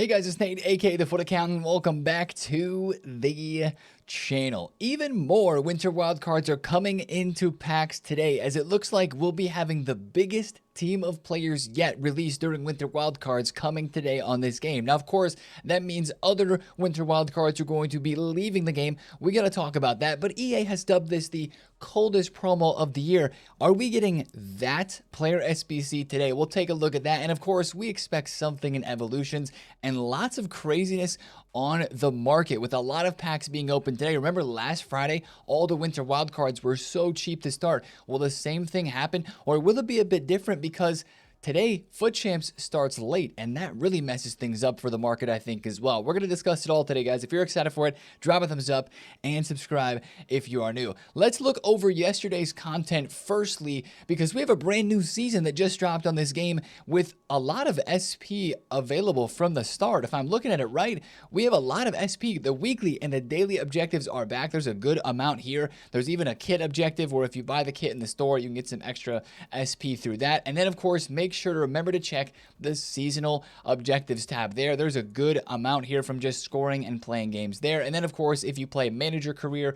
Hey guys, it's Nate, aka TheFutAccountant. Welcome back to the channel. Even more winter wildcards are coming into packs today, as it looks like we'll be having the biggest team of players yet released during winter wildcards coming today on this game. Now, of course, that means other winter wildcards are going to be leaving the game. We got to talk about that, but EA has dubbed this the coldest promo of the year. Are we getting that player SBC today? We'll take a look at that, and of course, we expect something in evolutions and lots of craziness on the market with a lot of packs being open today. Remember last Friday, all the winter wildcards were so cheap to start. Will the same thing happen, or will it be a bit different because today, FUT Champs starts late, and that really messes things up for the market, I think, as well. We're going to discuss it all today, guys. If you're excited for it, drop a thumbs up and subscribe if you are new. Let's look over yesterday's content firstly, because we have a brand new season that just dropped on this game with a lot of SP available from the start. If I'm looking at it right, we have a lot of SP. The weekly and the daily objectives are back. There's a good amount here. There's even a kit objective where if you buy the kit in the store, you can get some extra SP through that. And then, of course, make sure to remember to check the seasonal objectives tab there. There's a good amount here from just scoring and playing games there. And then, of course, if you play manager career,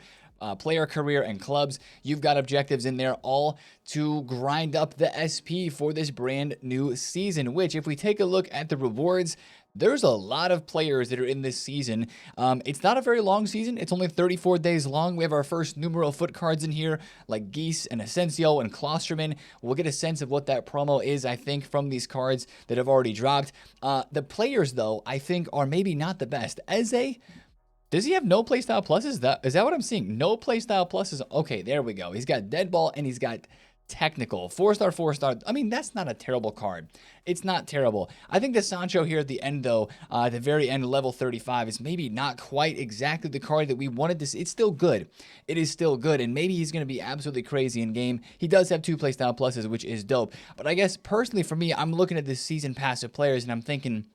player career, and clubs, you've got objectives in there all to grind up the SP for this brand new season, which if we take a look at the rewards, there's a lot of players that are in this season. It's not a very long season. It's only 34 days long. We have our first numero FUT cards in here, like Geese and Asensio and Klosterman. We'll get a sense of what that promo is, I think, from these cards that have already dropped. The players, though, I think are maybe not the best. Eze, does he have no playstyle pluses? Is that what I'm seeing? No playstyle pluses. Okay, there we go. He's got dead ball and he's got technical. 4-star, 4-star. I mean, that's not a terrible card. It's not terrible. I think the Sancho here at the end, though, at the very end, level 35, is maybe not quite exactly the card that we wanted to see. It's still good. It is still good, and maybe he's going to be absolutely crazy in game. He does have 2 playstyle pluses, which is dope. But I guess, personally, for me, I'm looking at this season passive players, and I'm thinking,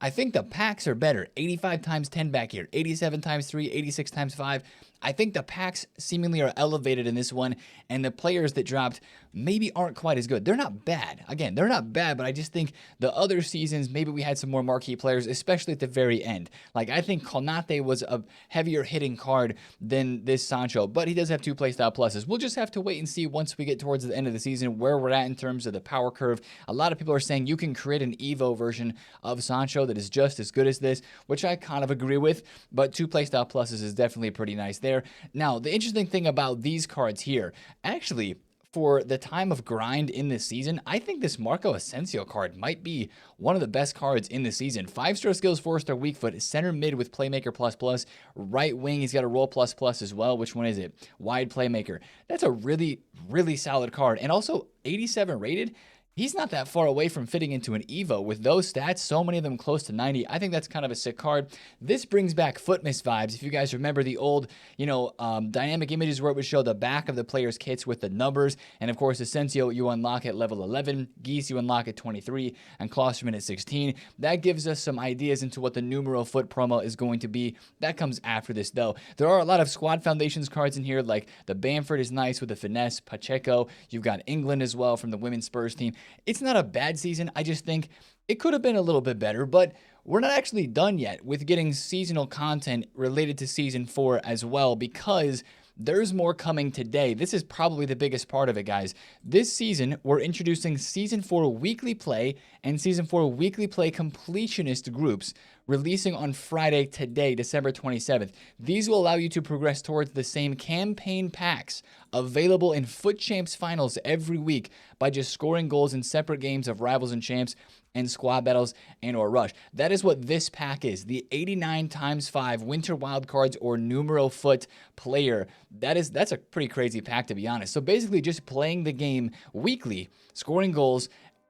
I think the packs are better. 85 times 10 back here, 87 times 3, 86 times 5. I think the packs seemingly are elevated in this one, and the players that dropped maybe aren't quite as good. They're not bad. Again, they're not bad, but I just think the other seasons, maybe we had some more marquee players, especially at the very end. Like, I think Konate was a heavier hitting card than this Sancho, but he does have 2 playstyle pluses. We'll just have to wait and see once we get towards the end of the season where we're at in terms of the power curve. A lot of people are saying you can create an Evo version of Sancho that is just as good as this, which I kind of agree with, but 2 playstyle pluses is definitely pretty nice there. Now, the interesting thing about these cards here, actually, for the time of grind in this season, I think this Marco Asensio card might be one of the best cards in the season. 5-star skills, 4-star weak foot, center mid with playmaker plus, right wing, he's got a roll plus as well. Which one is it? Wide playmaker. That's a really, really solid card. And also 87 rated. He's not that far away from fitting into an Evo. With those stats, so many of them close to 90, I think that's kind of a sick card. This brings back Footmas vibes. If you guys remember the old, dynamic images where it would show the back of the player's kits with the numbers. And of course, Asensio, you unlock at level 11. Geese, you unlock at 23. And Klosterman at 16. That gives us some ideas into what the numero FUT promo is going to be. That comes after this, though. There are a lot of squad foundations cards in here, like the Bamford is nice with the finesse, Pacheco. You've got England as well from the women's Spurs team. It's not a bad season. I just think it could have been a little bit better, but we're not actually done yet with getting seasonal content related to Season 4 as well, because there's more coming today. This is probably the biggest part of it, guys. This season, we're introducing Season 4 weekly play and Season 4 weekly play completionist groups releasing on Friday today, December 27th. These will allow you to progress towards the same campaign packs available in FUT Champs finals every week by just scoring goals in separate games of Rivals and Champs and squad battles and or rush. That is what this pack is. The 89 times 5 winter wildcards or numero FUT player. That's a pretty crazy pack, to be honest. So basically just playing the game weekly, scoring goals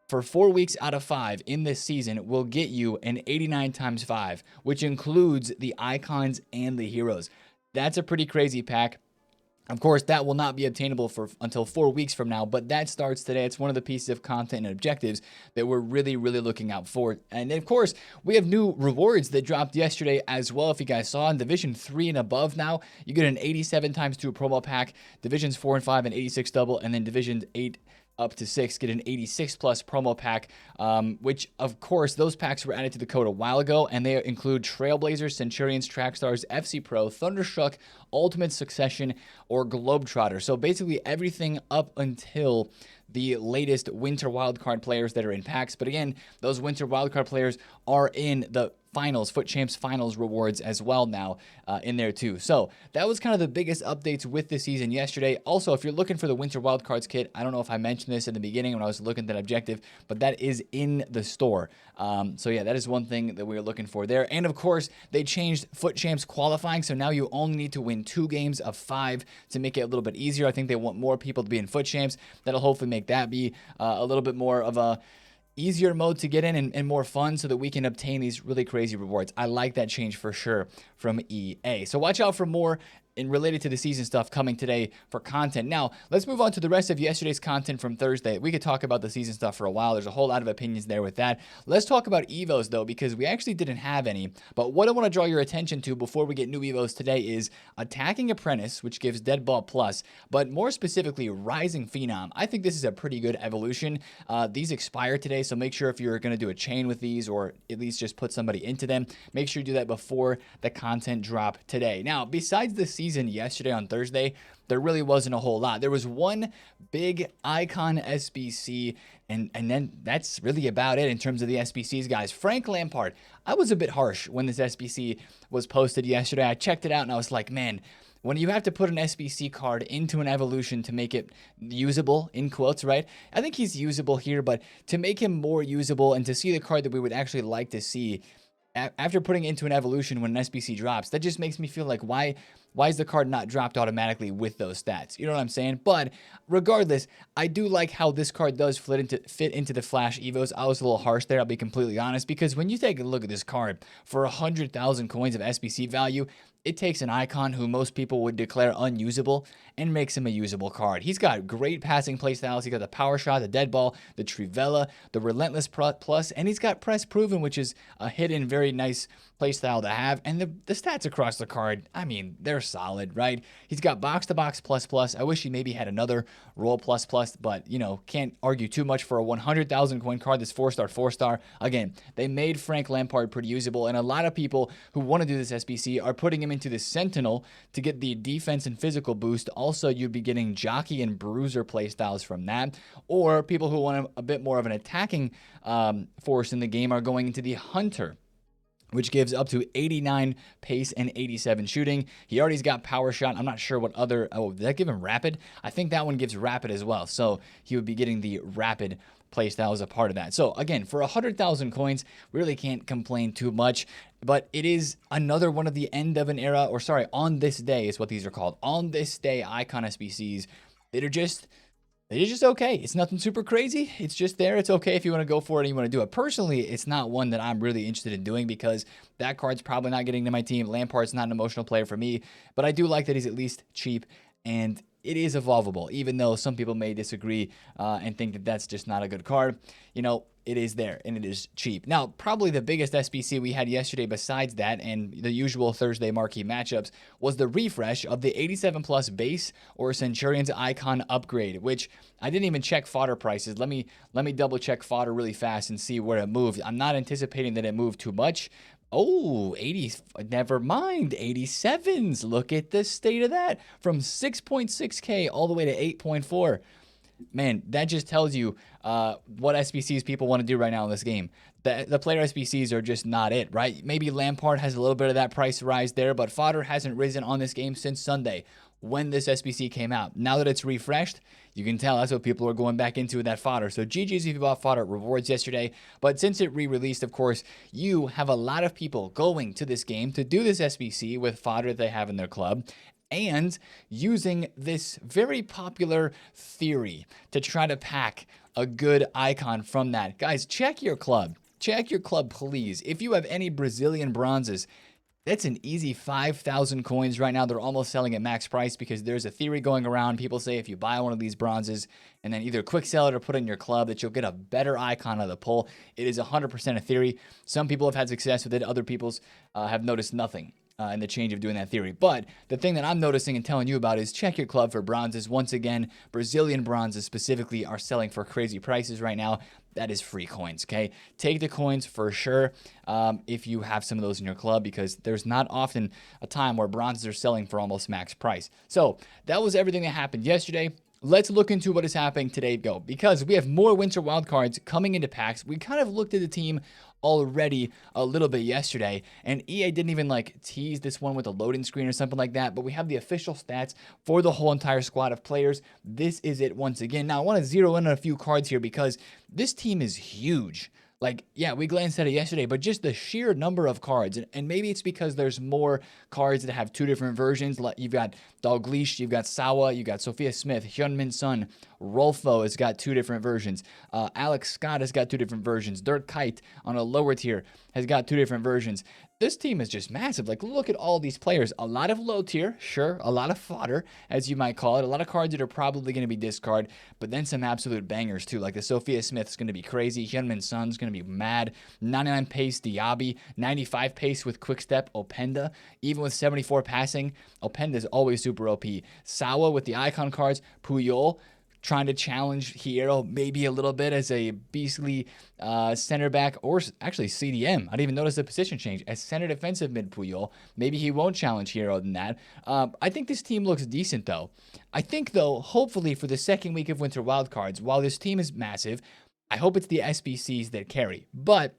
for 4 weeks out of 5 in this season will get you an 89 times 5, which includes the icons and the heroes. That's a pretty crazy pack. Of course, that will not be obtainable until 4 weeks from now, but that starts today. It's one of the pieces of content and objectives that we're really, really looking out for. And of course, we have new rewards that dropped yesterday as well. If you guys saw in Division 3 and above now, you get an 87 times 2 promo pack, Divisions 4 and 5 and 86 double, and then Division 8 up to 6 get an 86 plus promo pack, which of course those packs were added to the code a while ago, and they include Trailblazers, Centurions, Trackstars, FC Pro, Thunderstruck, Ultimate Succession, or Globetrotter. So basically everything up until the latest Winter Wildcard players that are in packs. But again, those Winter Wildcard players are in the finals, FUT Champs finals rewards as well now in there too. So that was kind of the biggest updates with the season yesterday. Also, if you're looking for the Winter Wildcards kit, I don't know if I mentioned this in the beginning when I was looking at that objective, but that is in the store. So yeah, that is one thing that we were looking for there. And of course, they changed FUT Champs qualifying, so now you only need to win 2 games of 5 to make it a little bit easier. I think they want more people to be in FUT Champs. That'll hopefully make that be a little bit more of a easier mode to get in and more fun so that we can obtain these really crazy rewards. I like that change for sure from EA. So watch out for more and related to the season stuff coming today for content. Now, let's move on to the rest of yesterday's content from Thursday. We could talk about the season stuff for a while. There's a whole lot of opinions there with that. Let's talk about Evos, though, because we actually didn't have any. But what I want to draw your attention to before we get new Evos today is Attacking Apprentice, which gives Dead Ball Plus, but more specifically, Rising Phenom. I think this is a pretty good evolution. These expire today, so make sure if you're going to do a chain with these or at least just put somebody into them, make sure you do that before the content drop today. Now, besides the season yesterday on Thursday, there really wasn't a whole lot. There was one big icon SBC, and then that's really about it in terms of the SBCs, guys. Frank Lampard. I was a bit harsh when this SBC was posted yesterday. I checked it out and I was like, man, when you have to put an SBC card into an evolution to make it usable, in quotes, right? I think he's usable here, but to make him more usable and to see the card that we would actually like to see after putting it into an evolution when an SBC drops, that just makes me feel like why is the card not dropped automatically with those stats? You know what I'm saying? But regardless, I do like how this card does fit into the Flash Evos. I was a little harsh there, I'll be completely honest, because when you take a look at this card, for 100,000 coins of SBC value, it takes an icon who most people would declare unusable and makes him a usable card. He's got great passing playstyles. He's got the Power Shot, the Dead Ball, the Trivella, the Relentless Plus, and he's got Press Proven, which is a hidden, very nice playstyle to have. And the stats across the card, I mean, they're solid, right? He's got Box to Box Plus Plus. I wish he maybe had another Roll Plus Plus, but, you know, can't argue too much for a 100,000 coin card that's 4-star, 4-star. Again, they made Frank Lampard pretty usable, and a lot of people who want to do this SBC are putting him into the Sentinel to get the defense and physical boost. Also, you'd be getting Jockey and Bruiser playstyles from that. Or people who want a bit more of an attacking force in the game are going into the Hunter, which gives up to 89 pace and 87 shooting. He already's got Power Shot. I'm not sure what other... Oh, did that give him Rapid? I think that one gives Rapid as well. So he would be getting the Rapid playstyle as a part of that. So again, for 100,000 coins, really can't complain too much. But it is another one of the end of an era, or sorry, on this day is what these are called. On this day, Icon SBCs that are just... It's just okay. It's nothing super crazy. It's just there. It's okay if you want to go for it and you want to do it. Personally, it's not one that I'm really interested in doing because that card's probably not getting to my team. Lampard's not an emotional player for me, but I do like that he's at least cheap and it is evolvable, even though some people may disagree and think that that's just not a good card. You know, it is there and it is cheap. Now, probably the biggest SBC we had yesterday besides that and the usual Thursday marquee matchups was the refresh of the 87 plus base or Centurions icon upgrade, which I didn't even check fodder prices. Let me double check fodder really fast and see where it moved. I'm not anticipating that it moved too much. Oh, 80, never mind, 87s. Look at the state of that. From 6.6K all the way to 8.4. Man, that just tells you what SBCs people want to do right now in this game. The player SBCs are just not it, right? Maybe Lampard has a little bit of that price rise there, but fodder hasn't risen on this game since Sunday when this SBC came out. Now that it's refreshed, you can tell that's what people are going back into with that fodder. So GG's if you bought fodder rewards yesterday. But since it re-released, of course, you have a lot of people going to this game to do this SBC with fodder that they have in their club and using this very popular theory to try to pack a good icon from that. Guys, check your club. Check your club, please. If you have any Brazilian bronzes, that's an easy 5,000 coins right now. They're almost selling at max price because there's a theory going around. People say if you buy one of these bronzes and then either quick sell it or put it in your club that you'll get a better icon out of the pull. It is 100% a theory. Some people have had success with it. Other people have noticed nothing. and the change of doing that theory. But the thing that I'm noticing and telling you about is check your club for bronzes. Once again, Brazilian bronzes specifically are selling for crazy prices right now. That is free coins, okay? Take the coins for sure if you have some of those in your club, because there's not often a time where bronzes are selling for almost max price. So that was everything that happened yesterday. Let's look into what is happening today, because we have more winter wildcards coming into packs. We kind of looked at the team already a little bit yesterday, and EA didn't even like tease this one with a loading screen or something like that, but we have the official stats for the whole entire squad of players. This is it once again. Now I want to zero in on a few cards here because this team is huge. Like, yeah, we glanced at it yesterday, but just the sheer number of cards, and maybe it's because there's more cards that have two different versions. You've got Dalglish, you've got Sawa, you've got Sophia Smith, Hyunmin Sun, Rolfo has got two different versions. Alex Scott has got two different versions. Dirk Kuyt on a lower tier has got two different versions. This team is just massive. Like, look at all these players. A lot of low tier, sure. A lot of fodder, as you might call it. A lot of cards that are probably going to be discard, but then some absolute bangers, too. Like the Sophia Smith's going to be crazy. Hyunmin Sun's going to be mad. 99 pace, Diaby. 95 pace with quick step, Openda. Even with 74 passing, Openda is always super OP. Sawa with the icon cards. Puyol trying to challenge Hierro maybe a little bit as a beastly center back, or actually CDM. I didn't even notice the position change. As center defensive mid Puyol, maybe he won't challenge Hierro than that. I think this team looks decent, though. I think, though, hopefully for the second week of Winter Wildcards, while this team is massive, I hope it's the SBCs that carry. But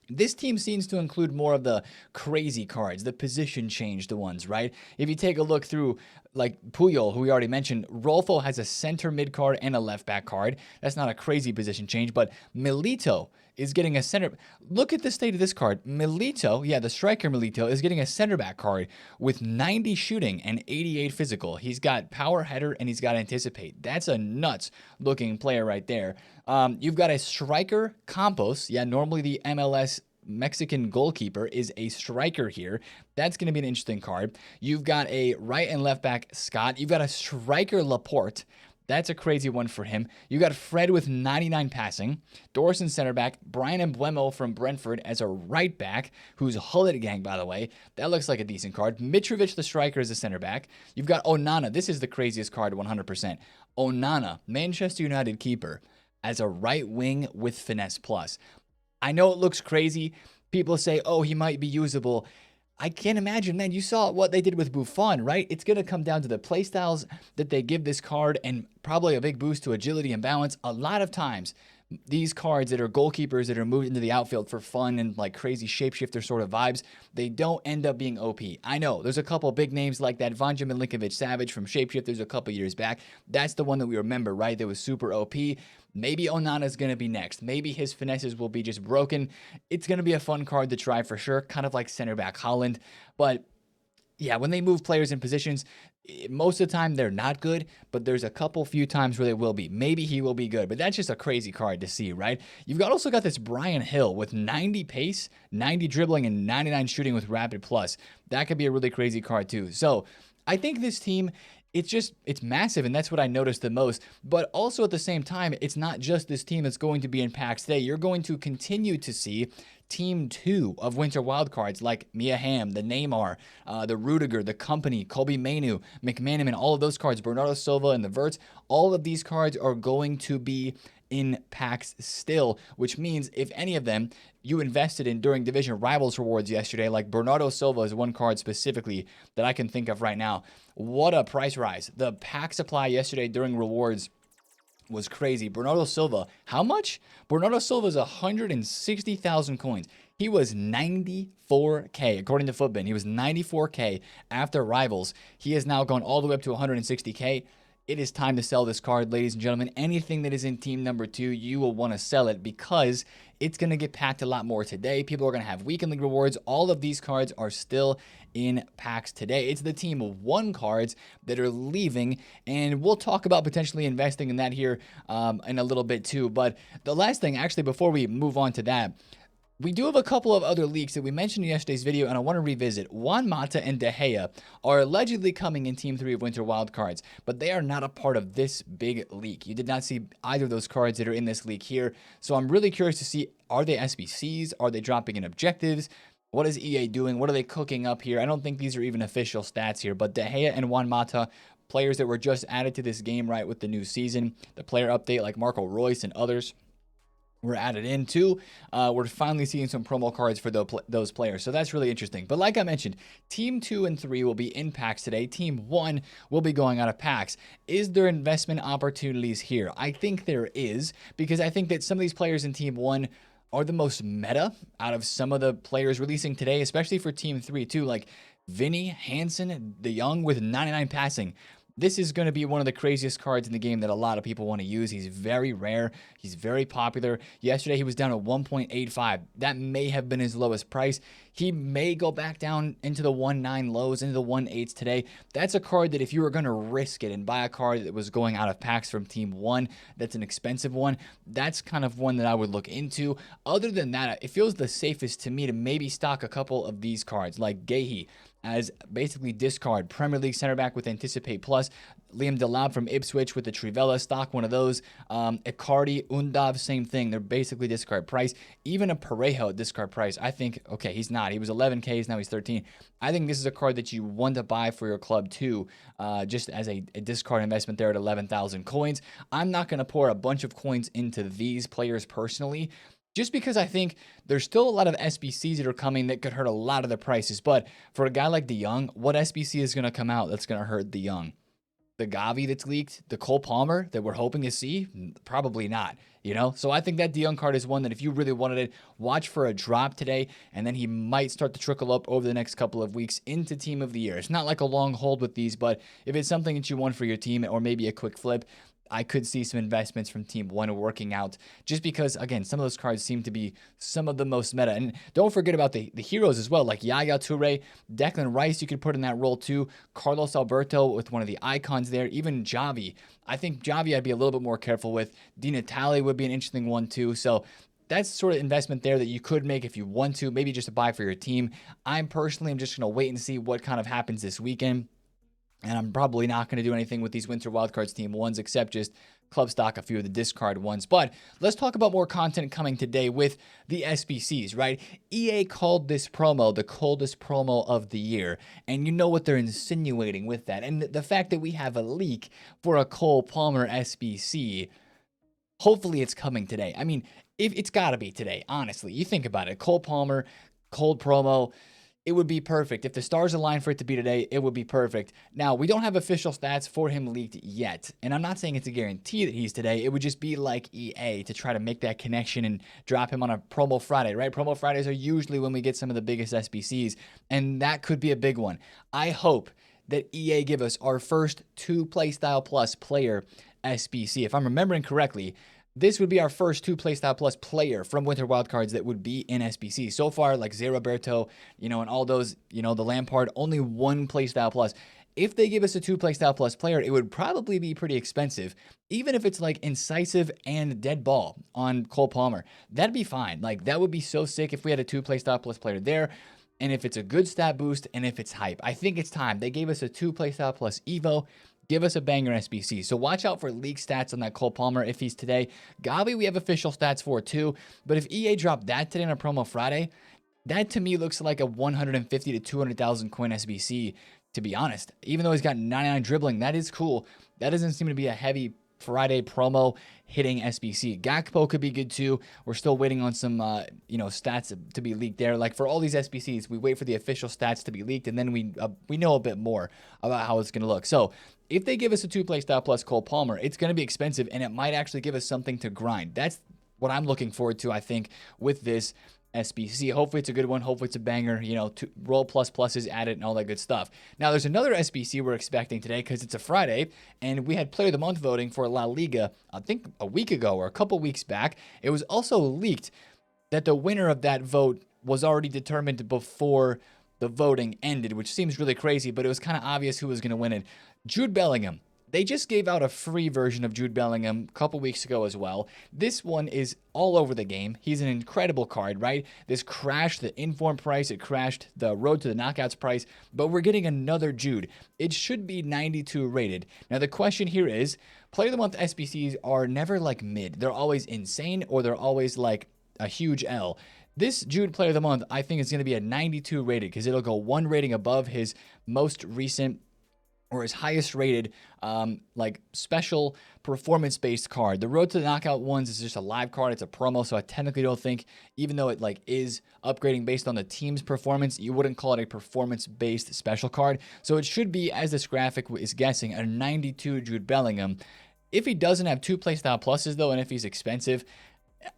this team seems to include more of the crazy cards, the position changed ones, right? If you take a look through, like Puyol, who we already mentioned, Rolfo has a center mid card and a left back card. That's not a crazy position change, but Milito is getting a center. Look at the state of this card. Milito, yeah, the striker Milito is getting a center back card with 90 shooting and 88 physical. He's got power header and he's got anticipate. That's a nuts looking player right there. You've got a striker Campos. Yeah, normally the MLS Mexican goalkeeper is a striker here. That's going to be an interesting card. You've got a right and left back Scott. You've got a striker Laporte. That's a crazy one for him. You got Fred with 99 passing, Dorson center back, Brian Mbeumo from Brentford as a right back, who's Hullet gang, by the way. That looks like a decent card. Mitrovic, the striker, is a center back. You've got Onana. This is the craziest card, 100%. Onana, Manchester United keeper, as a right wing with finesse plus. I know it looks crazy. People say, oh, he might be usable. I can't imagine, man. You saw what they did with Buffon, right? It's going to come down to the playstyles that they give this card and probably a big boost to agility and balance. A lot of times, these cards that are goalkeepers that are moved into the outfield for fun and like crazy shapeshifter sort of vibes, they don't end up being OP. I know there's a couple big names like that. Vanja Milinkovic-Savic from Shapeshifters a couple years back. That's the one that we remember, right? That was super OP. Maybe Onana's going to be next. Maybe his finesses will be just broken. It's going to be a fun card to try for sure, kind of like center back Holland. But yeah, when they move players in positions, most of the time they're not good, but there's a couple few times where they will be. Maybe he will be good, but that's just a crazy card to see, right? You've also got this Brian Hill with 90 pace, 90 dribbling, and 99 shooting with rapid plus. That could be a really crazy card too. So I think this team, it's massive, and that's what I noticed the most. But also at the same time, it's not just this team that's going to be in packs today. You're going to continue to see Team 2 of Winter Wildcards like Mia Hamm, the Neymar, the Rudiger, the Company, Kobe Mainu, McManaman, all of those cards, Bernardo Silva and the Verts, all of these cards are going to be in packs still, which means if any of them you invested in during Division Rivals rewards yesterday, like Bernardo Silva is one card specifically that I can think of right now. What a price rise. The pack supply yesterday during rewards was crazy. Bernardo Silva, how much? Bernardo Silva is 160,000 coins. He was 94K, according to Footbin. He was 94K after Rivals. He has now gone all the way up to 160K. It is time to sell this card, ladies and gentlemen. Anything that is in team number 2, you will want to sell it because it's going to get packed a lot more today. People are going to have weekend league rewards. All of these cards are still in packs today. It's the team 1 cards that are leaving, and we'll talk about potentially investing in that here in a little bit too. But the last thing, actually, before we move on to that, we do have a couple of other leaks that we mentioned in yesterday's video, and I want to revisit. Juan Mata and De Gea are allegedly coming in Team 3 of Winter Wildcards, but they are not a part of this big leak. You did not see either of those cards that are in this leak here, so I'm really curious to see, are they SBCs? Are they dropping in objectives? What is EA doing? What are they cooking up here? I don't think these are even official stats here, but De Gea and Juan Mata, players that were just added to this game, right, with the new season, the player update like Marco Reus and others were added in too. We're finally seeing some promo cards for those players. So that's really interesting. But like I mentioned, Team 2 and 3 will be in packs today. Team 1 will be going out of packs. Is there investment opportunities here? I think there is, because I think that some of these players in Team 1 are the most meta out of some of the players releasing today, especially for Team 3 too, like Vinny, Hansen, De Jong with 99 passing. This is going to be one of the craziest cards in the game that a lot of people want to use. He's very rare. He's very popular. Yesterday, he was down at 1.85. That may have been his lowest price. He may go back down into the 1.9 lows, into the 1.8s today. That's a card that if you were going to risk it and buy a card that was going out of packs from Team 1, that's an expensive one, that's kind of one that I would look into. Other than that, it feels the safest to me to maybe stock a couple of these cards, like Gehi, as basically discard Premier League center back with Anticipate Plus. Liam Delap from Ipswich with the Trivela, stock one of those. Icardi, Undav, same thing. They're basically discard price. Even a Parejo at discard price. I think, okay, he's not. He was 11Ks, now he's 13. I think this is a card that you want to buy for your club too, just as a discard investment there at 11,000 coins. I'm not going to pour a bunch of coins into these players personally, just because I think there's still a lot of SBCs that are coming that could hurt a lot of the prices. But for a guy like De Jong, what SBC is going to come out that's going to hurt De Jong? The Gavi that's leaked? The Cole Palmer that we're hoping to see? Probably not, you know? So I think that De Jong card is one that if you really wanted it, watch for a drop today, and then he might start to trickle up over the next couple of weeks into Team of the Year. It's not like a long hold with these, but if it's something that you want for your team or maybe a quick flip, I could see some investments from Team 1 working out, just because, again, some of those cards seem to be some of the most meta. And don't forget about the heroes as well, like Yaya Toure, Declan Rice, you could put in that role too, Carlos Alberto with one of the icons there, even Javi. I think Javi I'd be a little bit more careful with. Di Natale would be an interesting one too. So that's sort of investment there that you could make if you want to, maybe just to buy for your team. I'm just going to wait and see what kind of happens this weekend. And I'm probably not going to do anything with these Winter Wildcards Team 1s except just club stock a few of the discard ones. But let's talk about more content coming today with the SBCs, right? EA called this promo the coldest promo of the year. And you know what they're insinuating with that. And the fact that we have a leak for a Cole Palmer SBC, hopefully it's coming today. I mean, if it's got to be today, honestly. You think about it. Cole Palmer, cold promo. It would be perfect. If the stars align for it to be today, it would be perfect. Now, we don't have official stats for him leaked yet, and I'm not saying it's a guarantee that he's today. It would just be like EA to try to make that connection and drop him on a promo Friday, right? Promo Fridays are usually when we get some of the biggest SBCs, and that could be a big one. I hope that EA give us our first 2 Playstyle Plus player SBC. If I'm remembering correctly, this would be our first 2 Playstyle Plus player from Winter Wildcards that would be in SBC. So far, like Zé Roberto, and all those, the Lampard, only 1 Playstyle Plus. If they give us a 2 Playstyle Plus player, it would probably be pretty expensive. Even if it's like Incisive and Dead Ball on Cole Palmer, that'd be fine. Like, that would be so sick if we had a 2 Playstyle Plus player there. And if it's a good stat boost and if it's hype. I think it's time. They gave us a 2 Playstyle Plus Evo. Give us a banger SBC. So watch out for league stats on that Cole Palmer if he's today. Gavi, we have official stats for too. But if EA dropped that today on a promo Friday, that to me looks like a 150 to 200,000 coin SBC, to be honest. Even though he's got 99 dribbling, that is cool. That doesn't seem to be a heavy Friday promo hitting SBC. Gakpo could be good too. We're still waiting on some, stats to be leaked there. Like for all these SBCs, we wait for the official stats to be leaked, and then we know a bit more about how it's going to look. So if they give us a 2 Playstyle Plus Cole Palmer, it's going to be expensive, and it might actually give us something to grind. That's what I'm looking forward to, I think, with this SBC. Hopefully it's a good one. Hopefully it's a banger, roll pluses added and all that good stuff. Now there's another SBC we're expecting today because it's a Friday, and we had Player of the Month voting for La Liga, I think a week ago or a couple weeks back. It was also leaked that the winner of that vote was already determined before the voting ended, which seems really crazy, but it was kind of obvious who was going to win it. Jude Bellingham. They just gave out a free version of Jude Bellingham a couple weeks ago as well. This one is all over the game. He's an incredible card, right? This crashed the inform price. It crashed the road to the knockouts price, but we're getting another Jude. It should be 92 rated. Now, the question here is, Player of the Month SBCs are never like mid. They're always insane, or they're always like a huge L. This Jude Player of the Month, I think, is going to be a 92 rated because it'll go one rating above his most recent or his highest rated like special performance-based card. The Road to the Knockout ones is just a live card. It's a promo, so I technically don't think, even though it like is upgrading based on the team's performance, you wouldn't call it a performance-based special card. So it should be, as this graphic is guessing, a 92 Jude Bellingham. If he doesn't have two playstyle pluses though, and if he's expensive,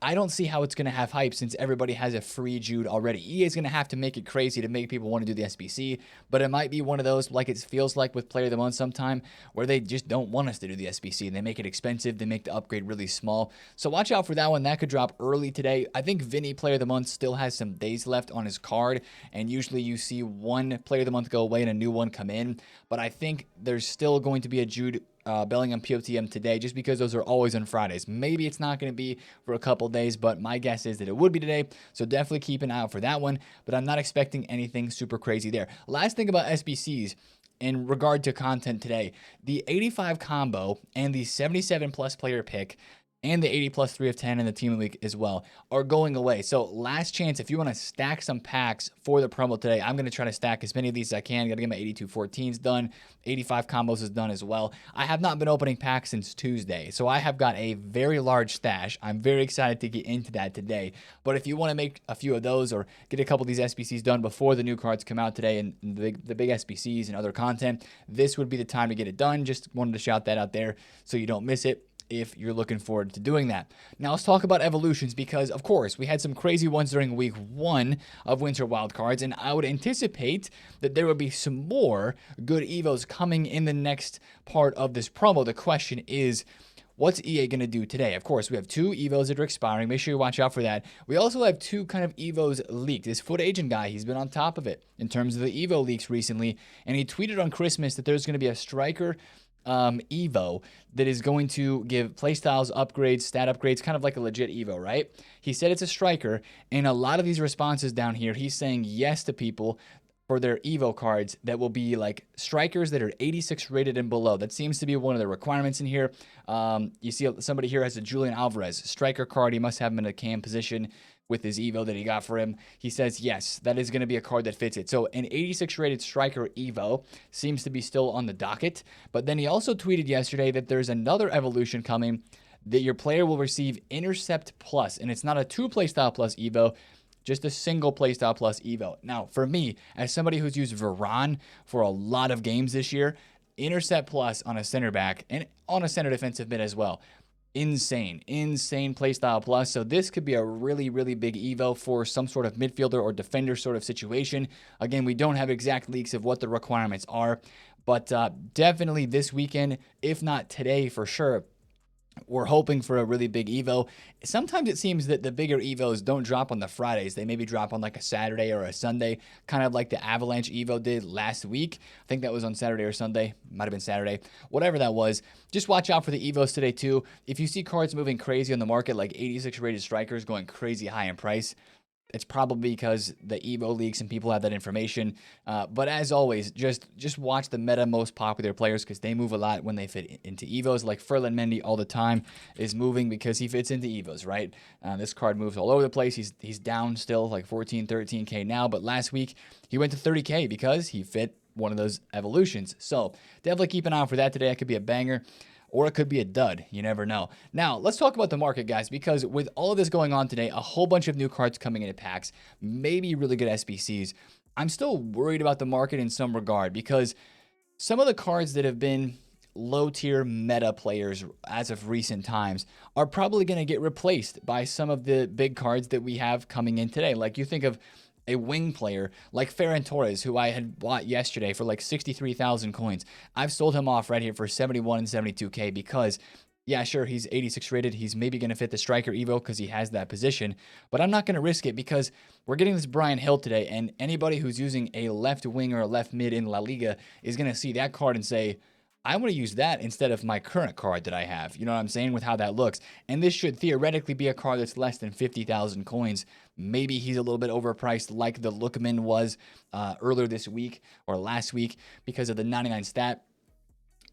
I don't see how it's going to have hype since everybody has a free Jude already. EA is going to have to make it crazy to make people want to do the SBC, but it might be one of those, like it feels like with Player of the Month sometime, where they just don't want us to do the SBC. They make it expensive. They make the upgrade really small. So watch out for that one. That could drop early today. I think Vinny Player of the Month still has some days left on his card, and usually you see one Player of the Month go away and a new one come in, but I think there's still going to be a Jude Bellingham POTM today, just because those are always on Fridays. Maybe it's not going to be for a couple days, but my guess is that it would be today, so definitely keep an eye out for that one, but I'm not expecting anything super crazy there. Last thing about SBCs in regard to content today, the 85 combo and the 77 plus player pick and the 80 plus 3 of 10 in the team week as well are going away. So last chance, if you want to stack some packs for the promo today, I'm going to try to stack as many of these as I can. Got to get my 82 14s done. 85 combos is done as well. I have not been opening packs since Tuesday, so I have got a very large stash. I'm very excited to get into that today. But if you want to make a few of those or get a couple of these SBCs done before the new cards come out today and the big SBCs and other content, this would be the time to get it done. Just wanted to shout that out there so you don't miss it if you're looking forward to doing that. Now let's talk about evolutions, because of course we had some crazy ones during week 1 of Winter Wildcards, and I would anticipate that there would be some more good evos coming in the next part of this promo. The question is, what's EA going to do today? Of course, we have 2 evos that are expiring. Make sure you watch out for that. We also have 2 kind of evos leaked. This Foot Agent guy, he's been on top of it in terms of the evo leaks recently, and he tweeted on Christmas that there's going to be a striker Evo that is going to give playstyles upgrades, stat upgrades, kind of like a legit Evo, right? He said it's a striker, and a lot of these responses down here, he's saying yes to people for their Evo cards that will be like strikers that are 86 rated and below. That seems to be one of the requirements in here. You see somebody here has a Julian Alvarez striker card. He must have him in a cam position with his Evo that he got for him. He says, yes, that is going to be a card that fits it. So an 86 rated striker Evo seems to be still on the docket. But then he also tweeted yesterday that there's another evolution coming that your player will receive Intercept Plus. And it's not a 2 playstyle plus Evo, just a single playstyle plus Evo. Now, for me, as somebody who's used Varane for a lot of games this year, Intercept Plus on a center back and on a center defensive mid as well. Insane playstyle plus. So this could be a really, really big Evo for some sort of midfielder or defender sort of situation. Again, we don't have exact leaks of what the requirements are, but definitely this weekend, if not today for sure, we're hoping for a really big Evo. Sometimes it seems that the bigger Evos don't drop on the Fridays. They maybe drop on like a Saturday or a Sunday, kind of like the Avalanche Evo did last week. I think that was on Saturday or Sunday. Might have been Saturday. Whatever that was. Just watch out for the Evos today too. If you see cards moving crazy on the market, like 86 rated strikers going crazy high in price, it's probably because the Evo leaks and people have that information. But as always, just watch the meta most popular players because they move a lot when they fit into Evos. Like Ferland Mendy all the time is moving because he fits into Evos, right? This card moves all over the place. He's down still like 14, 13K now. But last week, he went to 30K because he fit one of those evolutions. So definitely keep an eye out for that today. That could be a banger. Or it could be a dud. You never know. Now, let's talk about the market, guys, because with all of this going on today, a whole bunch of new cards coming into packs, maybe really good SBCs, I'm still worried about the market in some regard because some of the cards that have been low-tier meta players as of recent times are probably going to get replaced by some of the big cards that we have coming in today. Like you think of a wing player like Ferran Torres, who I had bought yesterday for like 63,000 coins. I've sold him off right here for 71 and 72K because, yeah, sure, he's 86 rated. He's maybe going to fit the striker Evo because he has that position, but I'm not going to risk it because we're getting this Brian Hill today, and anybody who's using a left wing or a left mid in La Liga is going to see that card and say, I want to use that instead of my current card that I have. You know what I'm saying? With how that looks. And this should theoretically be a card that's less than 50,000 coins. Maybe he's a little bit overpriced like the Lookman was earlier this week or last week because of the 99 stat.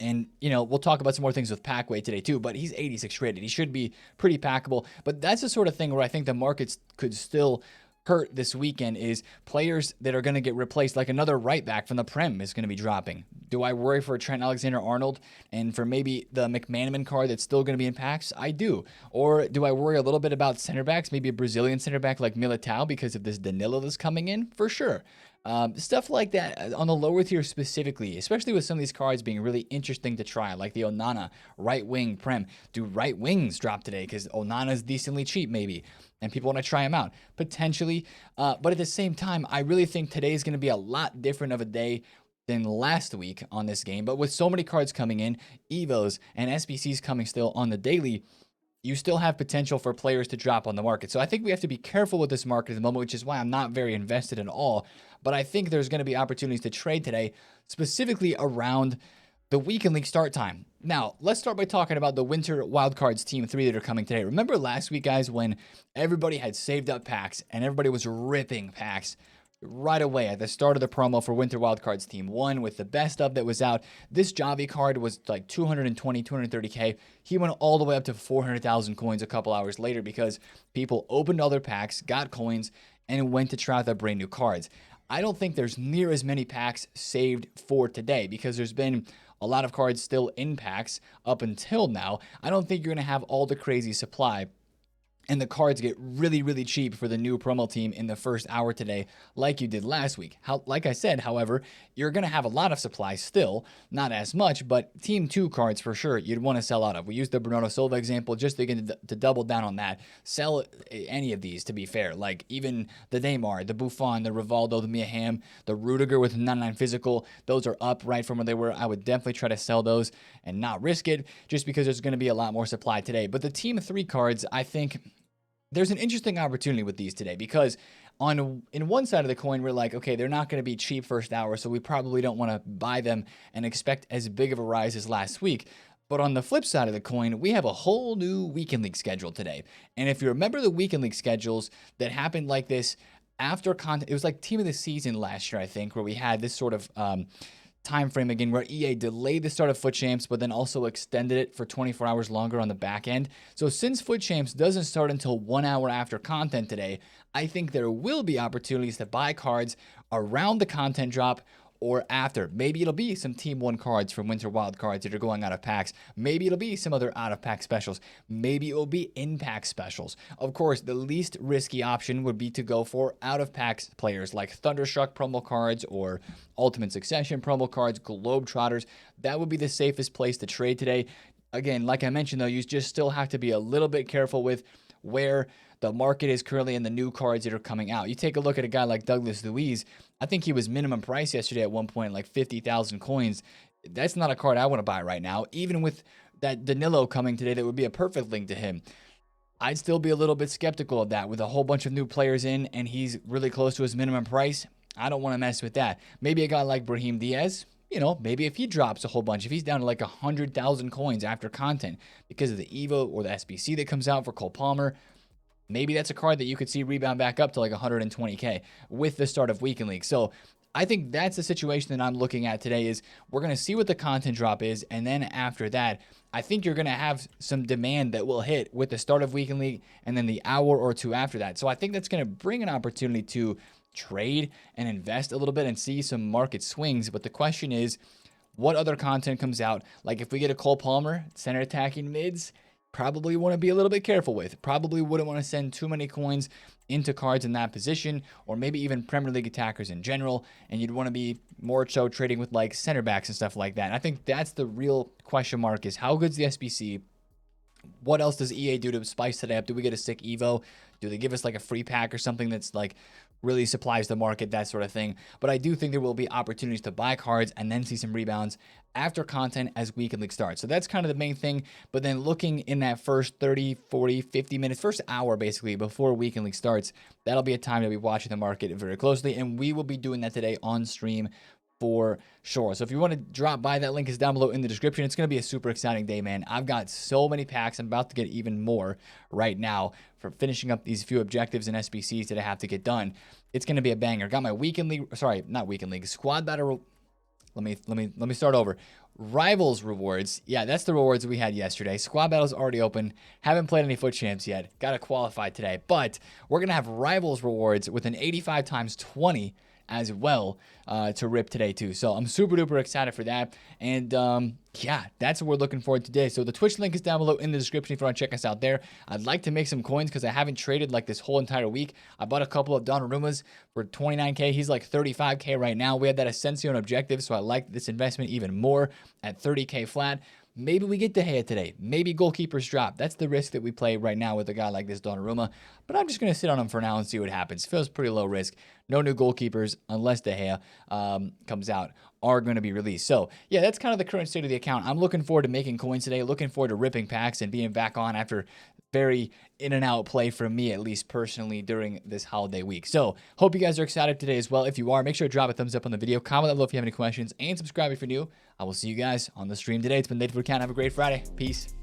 And, you know, we'll talk about some more things with Packway today too, but he's 86 rated. He should be pretty packable. But that's the sort of thing where I think the markets could still hurt this weekend is players that are going to get replaced, like another right back from the Prem is going to be dropping. Do I worry for Trent Alexander-Arnold and for maybe the McManaman card that's still going to be in packs? I do. Or do I worry a little bit about center backs, maybe a Brazilian center back like Militao because of this Danilo that's coming in? For sure. Stuff like that on the lower tier specifically, especially with some of these cards being really interesting to try, like the Onana right wing Prem. Do right wings drop today? Because Onana's decently cheap maybe, and people want to try him out potentially. But at the same time, I really think today is going to be a lot different of a day than last week on this game. But with so many cards coming in, Evos and SBCs coming still on the daily, you still have potential for players to drop on the market. So I think we have to be careful with this market at the moment, which is why I'm not very invested at all. But I think there's going to be opportunities to trade today, specifically around the weekend league start time. Now, let's start by talking about the Winter Wildcards Team 3 that are coming today. Remember last week, guys, when everybody had saved up packs and everybody was ripping packs right away at the start of the promo for Winter Wildcards Team 1 with the best of that was out. This Javi card was like 220, 230K. He went all the way up to 400,000 coins a couple hours later because people opened all their packs, got coins, and went to try out the brand new cards. I don't think there's near as many packs saved for today because there's been a lot of cards still in packs up until now. I don't think you're going to have all the crazy supply and the cards get really, really cheap for the new promo team in the first hour today, like you did last week. Like I said, however, you're going to have a lot of supply still, not as much, but Team 2 cards for sure you'd want to sell out of. We used the Bernardo Silva example just to double down on that. Sell any of these, to be fair, like even the Neymar, the Buffon, the Rivaldo, the Mia Hamm, the Rudiger with 99 physical. Those are up right from where they were. I would definitely try to sell those and not risk it just because there's going to be a lot more supply today. But the Team 3 cards, I think there's an interesting opportunity with these today because in one side of the coin, we're like, okay, they're not going to be cheap first hour, so we probably don't want to buy them and expect as big of a rise as last week. But on the flip side of the coin, we have a whole new weekend league schedule today. And if you remember the weekend league schedules that happened like this after content, it was like Team of the Season last year, I think, where we had this sort of time frame again where EA delayed the start of FUT Champs but then also extended it for 24 hours longer on the back end. So since FUT Champs doesn't start until 1 hour after content today, I think there will be opportunities to buy cards around the content drop or after. Maybe it'll be some Team 1 cards from Winter Wildcards that are going out of packs. Maybe it'll be some other out-of-pack specials. Maybe it will be in-pack specials. Of course, the least risky option would be to go for out-of-packs players like Thunderstruck promo cards or Ultimate Succession promo cards, Globetrotters. That would be the safest place to trade today. Again, like I mentioned, though, you just still have to be a little bit careful with where the market is currently in the new cards that are coming out. You take a look at a guy like Douglas Luiz. I think he was minimum price yesterday at one point, like 50,000 coins. That's not a card I want to buy right now. Even with that Danilo coming today, that would be a perfect link to him. I'd still be a little bit skeptical of that with a whole bunch of new players in and he's really close to his minimum price. I don't want to mess with that. Maybe a guy like Brahim Diaz, you know, maybe if he drops a whole bunch, if he's down to like 100,000 coins after content because of the Evo or the SBC that comes out for Cole Palmer, maybe that's a card that you could see rebound back up to like 120K with the start of Weekend League. So I think that's the situation that I'm looking at today is we're going to see what the content drop is. And then after that, I think you're going to have some demand that will hit with the start of Weekend League and then the hour or two after that. So I think that's going to bring an opportunity to trade and invest a little bit and see some market swings. But the question is, what other content comes out? Like if we get a Cole Palmer, center attacking mids, probably want to be a little bit careful with. Probably wouldn't want to send too many coins into cards in that position, or maybe even Premier League attackers in general, and you'd want to be more so trading with like center backs and stuff like that. And I think that's the real question mark is how good's the SBC? What else does EA do to spice today up? Do we get a sick Evo? Do they give us like a free pack or something that's like really supplies the market, that sort of thing? But I do think there will be opportunities to buy cards and then see some rebounds after content as Weekend League starts. So that's kind of the main thing. But then looking in that first 30, 40, 50 minutes, first hour basically before Weekend League starts, that'll be a time to be watching the market very closely. And we will be doing that today on stream for sure. So if you want to drop by, that link is down below in the description. It's going to be a super exciting day, man. I've got so many packs. I'm about to get even more right now for finishing up these few objectives and SBCs that I have to get done. It's going to be a banger. Got my Weekend League, sorry, not Weekend League, Squad Battle Let me start over. Rivals rewards. Yeah, that's the rewards we had yesterday. Squad battles already open. Haven't played any foot champs yet. Got to qualify today. But we're going to have rivals rewards with an 85 times 20 as well to rip today too. So I'm super duper excited for that. And yeah, that's what we're looking for today. So the Twitch link is down below in the description if you want to check us out there. I'd like to make some coins because I haven't traded like this whole entire week. I bought a couple of Donnarumas for 29k. He's like 35k right now. We had that Ascension objective, so I like this investment even more at 30k flat. Maybe we get De Gea today. Maybe goalkeepers drop. That's the risk that we play right now with a guy like this Donnarumma. But I'm just going to sit on him for now and see what happens. Feels pretty low risk. No new goalkeepers, unless De Gea comes out, are going to be released. So, yeah, that's kind of the current state of the account. I'm looking forward to making coins today. Looking forward to ripping packs and being back on after very in and out play from me, at least personally, during this holiday week. So, hope you guys are excited today as well. If you are, make sure to drop a thumbs up on the video. Comment down below if you have any questions. And subscribe if you're new. I will see you guys on the stream today. It's been TheFutAccountant. Have a great Friday. Peace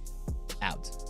out.